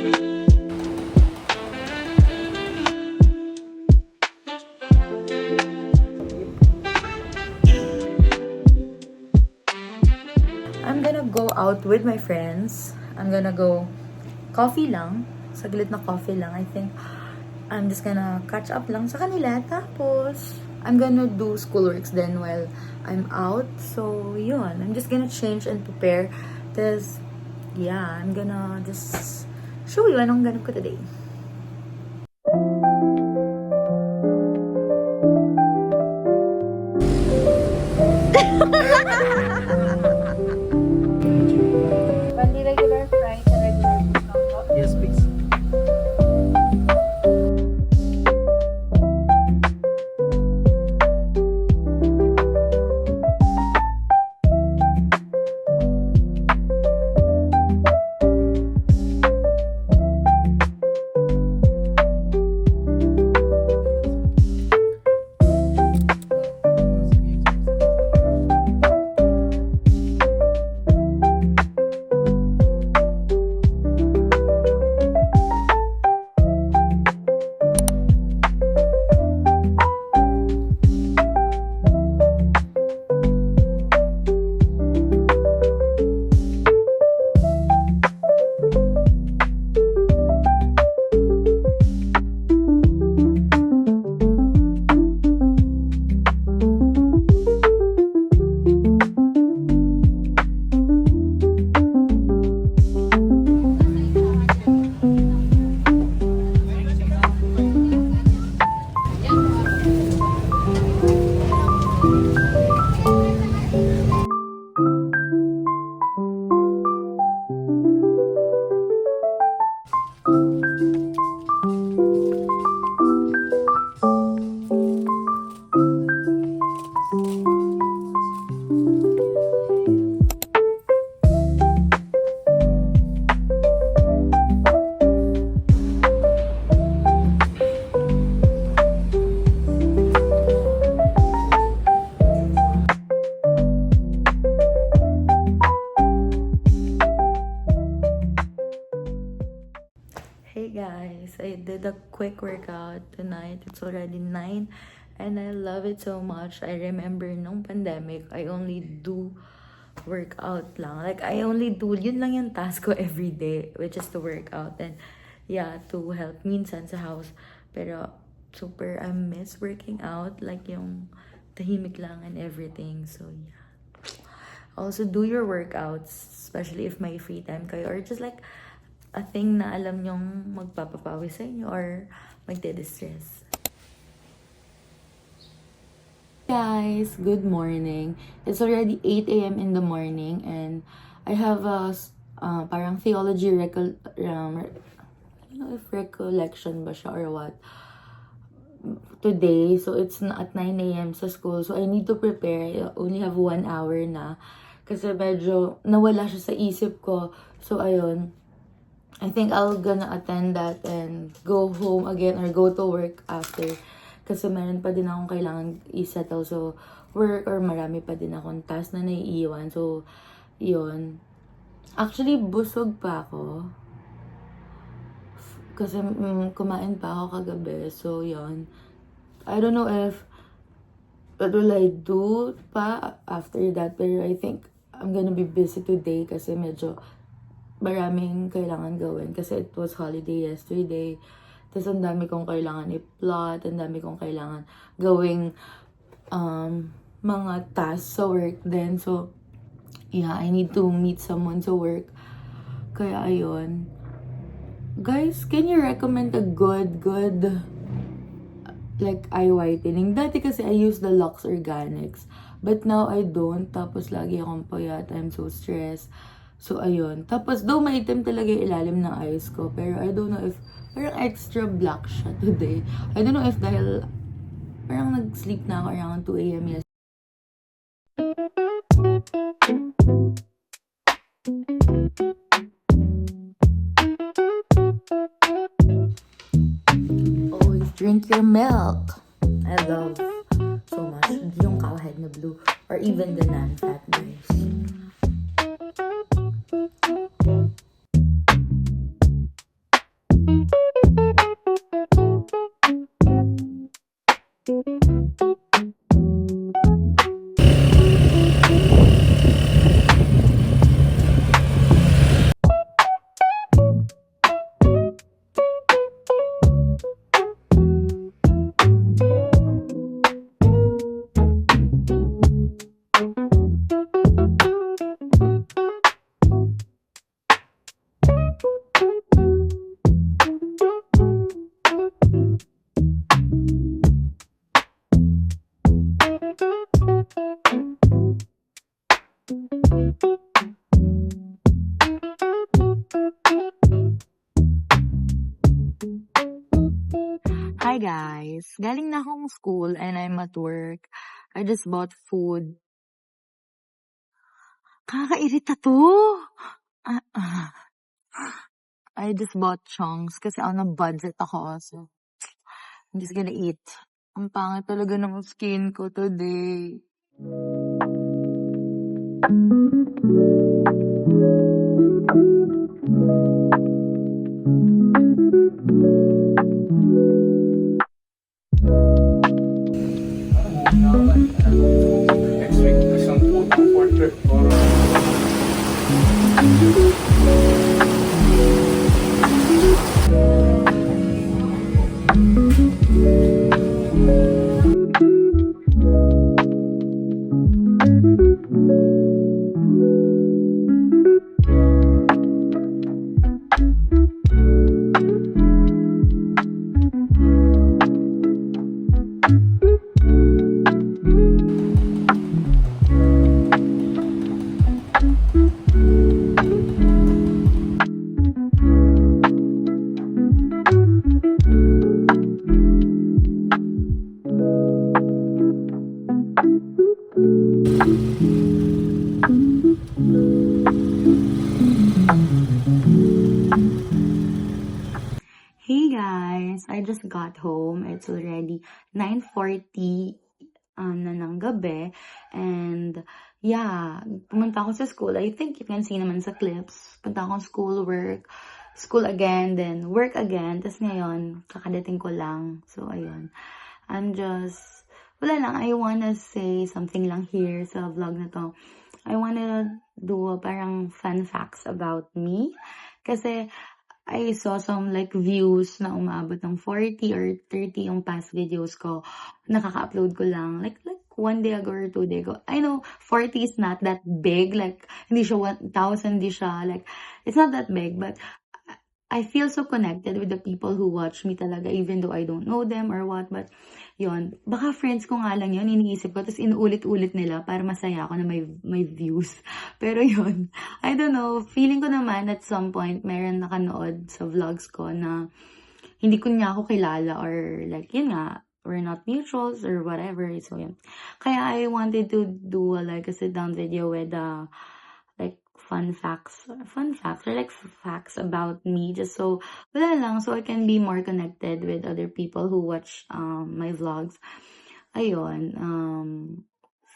I'm gonna go out with my friends. I'm gonna go coffee lang. Saglit na coffee lang. I think I'm just gonna catch up lang sa kanila. Tapos, I'm gonna do schoolworks then while I'm out. So, yun. I'm just gonna change and prepare. Because, yeah, I'm gonna just show you anong ganap ko today. Only regular fries and regular food. Yes, please. Hey guys, I did a quick workout tonight. It's already 9 and I love it so much. I remember nung pandemic, I only do workout lang. Like, I only do, yun lang yung task ko every day, which is to work out. And yeah, to help minsan sa house. Pero super, I miss working out. Like yung tahimik lang and everything. So yeah. Also, do your workouts, especially if may free time kayo. Or just like, a thing na alam nyong magpapapawis sa inyo or magde-distress. Guys, good morning. It's already 8 a.m. in the morning and I have a parang theology I don't know if recollection ba siya or what today. So it's at 9 a.m. sa school. So I need to prepare. I only have 1 hour na kasi medyo nawala siya sa isip ko. So ayun, I think I'll gonna attend that and go home again or go to work after. Kasi meron pa din akong kailangan i-settle. So, work or marami pa din akong task na naiiwan. So, yun. Actually, busog pa ako. Kasi kumain pa ako kagabi. So, yun. I don't know if what will I do pa after that. Pero I think I'm gonna be busy today kasi medyo maraming kailangan gawin kasi it was holiday yesterday. Tapos ang dami kong kailangan i-plot, ang dami kong kailangan gawing mga tasks sa work din. So, yeah, I need to meet someone sa work. Kaya ayun. Guys, can you recommend a good like eye whitening? Dati kasi I use the Lux Organics. But now I don't. Tapos lagi akong payat. I'm so stressed. So, ayun. Tapos, though maitim talaga yung ilalim ng eyes ko. Pero, I don't know if, parang extra black siya today. I don't know if dahil, parang nag-sleep na ako around 2 a.m. yesterday. Always drink your milk. I love so much yung cowhead na blue. Or even the non-fat blues. Hi guys! Galing na akong school and I'm at work. I just bought food. Kakairita to! Ah, ah. I just bought chunks kasi on a budget ako. So, I'm just gonna eat. Ang pangit talaga ng skin ko today. Next week, isang putang portrait or Hey guys! I just got home. It's already 9:40 na ng gabi. And yeah, pumunta ako sa school. I think you can see naman sa clips. Punta ako school, work, school again, then work again. Tapos ngayon, kakadating ko lang. So, ayun. Wala lang. I wanna say something lang here sa vlog na to. I wanna do parang fun facts about me. Kasi, I saw some like views na umabot ng 40 or 30 yung past videos ko. Nakaka-upload ko lang. Like 1 day ago or 2 day ago. I know 40 is not that big. Like, hindi siya 1,000, hindi siya like, it's not that big. But I feel so connected with the people who watch me talaga, even though I don't know them or what. But, yun. Baka friends ko nga lang yun, iniisip ko. Tapos inuulit-ulit nila para masaya ako na may views. Pero yun, I don't know. Feeling ko naman at some point, meron nakanood sa vlogs ko na hindi ko niya ako kilala or like, yun nga, we're not mutuals or whatever. So, yun. Kaya I wanted to do like a sit-down video with like fun facts or like facts about me, just so wala lang, so I can be more connected with other people who watch my vlogs. Ayun,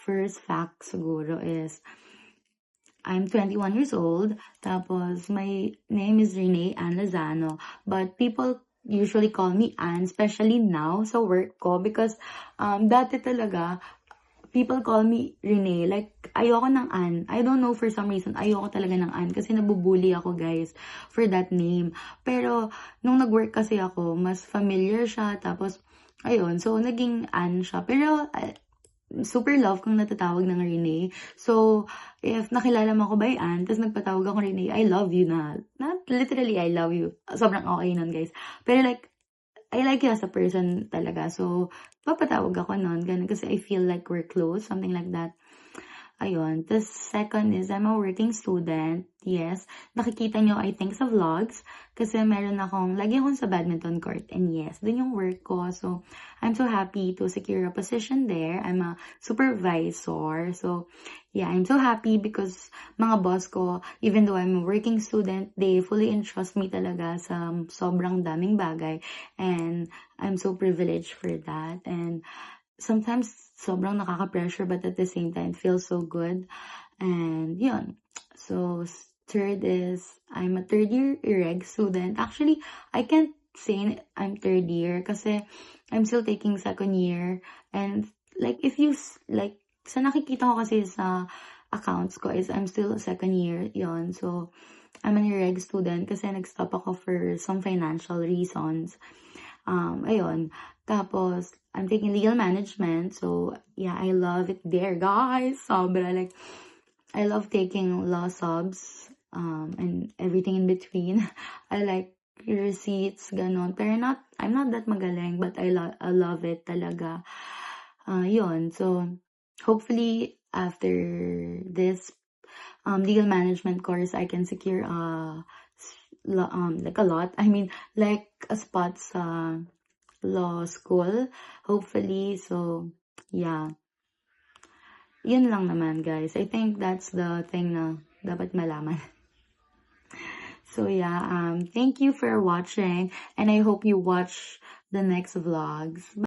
first fact siguro is I'm 21 years old, tapos my name is Renee Ann Lozano, but people usually call me Ann, especially now sa work ko, because dati talaga people call me Renee. Like, ayoko ng Ann. I don't know, for some reason, ayoko talaga ng Ann. Kasi nabubuli ako, guys, for that name. Pero, nung nag-work kasi ako, mas familiar siya. Tapos, ayun. So, naging Ann siya. Pero, super love kung natatawag ng Renee. So, if nakilala mo ako by Ann, tapos nagpatawag ako Renee, I love you na. Not literally, I love you. Sobrang okay nun, guys. Pero, like, I like you as a person talaga. So, papatawag ako nun. Ganun, kasi I feel like we're close. Something like that. Ayun. The second is, I'm a working student. Yes. Nakikita nyo, I think, sa vlogs. Kasi meron lagi akong sa badminton court. And yes, dun yung work ko. So, I'm so happy to secure a position there. I'm a supervisor. So, yeah, I'm so happy because mga boss ko, even though I'm a working student, they fully entrust me talaga sa sobrang daming bagay. And I'm so privileged for that. And sometimes sobrang nakaka-pressure, but at the same time, it feels so good. And yun. So, third is, I'm a third year irreg student. Actually, I can't say I'm third year kasi I'm still taking second year. And like, if you, like, sa nakikita ko kasi sa accounts ko is I'm still second year. Yun. So, I'm an irreg student kasi nag-stop ako for some financial reasons. Ayun. Tapos, I'm taking legal management. So, yeah, I love it there, guys. Sobra. Like, I love taking law subs and everything in between. I like receipts, ganon. Pero I'm not that magaling, but I love it talaga. Yun. So, hopefully, after this legal management course, I can secure like a lot. I mean, like a spot sa law school, hopefully. So, yeah. Yun lang naman, guys. I think that's the thing na dapat malaman. So, yeah, thank you for watching, and I hope you watch the next vlogs.